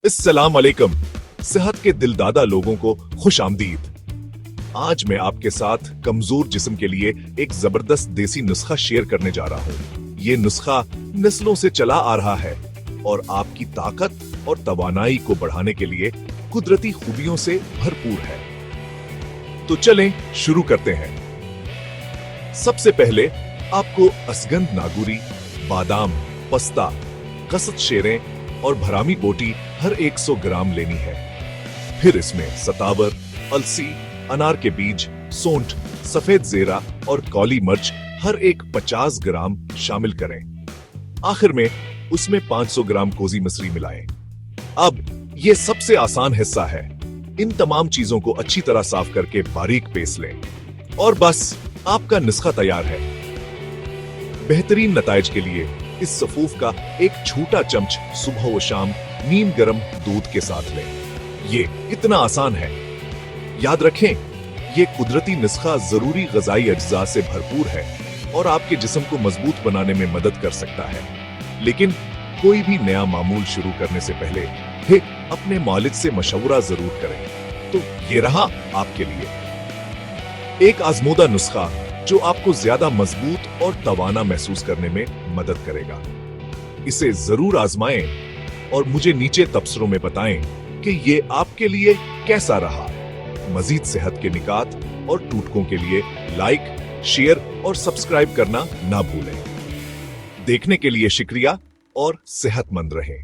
अस्सलाम वालेकुम। सेहत के दिलदादा लोगों को खुश आमदीद। आज मैं आपके साथ कमजोर जिस्म के लिए एक जबरदस्त देसी नुस्खा शेयर करने जा रहा हूँ। ये नुस्खा नस्लों से चला आ रहा है और आपकी ताकत और तवानाई को बढ़ाने के लिए कुदरती खूबियों से भरपूर है। तो चलें शुरू करते हैं। सबसे पहले आपको असगंध नागुरी, बादाम, पस्ता, कसत शेरें और भरामी बोटी हर 100 ग्राम लेनी है। फिर इसमें सतावर, अलसी, अनार के बीज, सोंठ, सफेद जीरा और काली मिर्च हर एक 50 ग्राम शामिल करें। आखिर में उसमें 500 ग्राम कोजी मसरी मिलाएं। अब ये सबसे आसान हिस्सा है। इन तमाम चीजों को अच्छी तरह साफ करके बारीक पीस लें और बस आपका नुस्खा तैयार है। बेहतरीन नताइज के लिए इस सफूफ का एक छोटा चम्मच सुबह व शाम नीम गर्म दूध के साथ लें। ये इतना आसान है। याद रखें, ये कुदरती नुस्खा जरूरी ग़िज़ाई अज्जा से भरपूर है और आपके जिस्म को मजबूत बनाने में मदद कर सकता है। लेकिन कोई भी नया मामूल शुरू करने से पहले अपने मालिक से मशवरा जरूर करें। तो ये रहा आपके लिए एक आजमूदा नुस्खा जो आपको ज्यादा मजबूत और तवाना महसूस करने में मदद करेगा। इसे जरूर आजमाएं और मुझे नीचे तबसरों में बताएं कि ये आपके लिए कैसा रहा। मजीद सेहत के निकात और टूटकों के लिए लाइक, शेयर और सब्सक्राइब करना ना भूलें। देखने के लिए शुक्रिया और सेहतमंद रहें।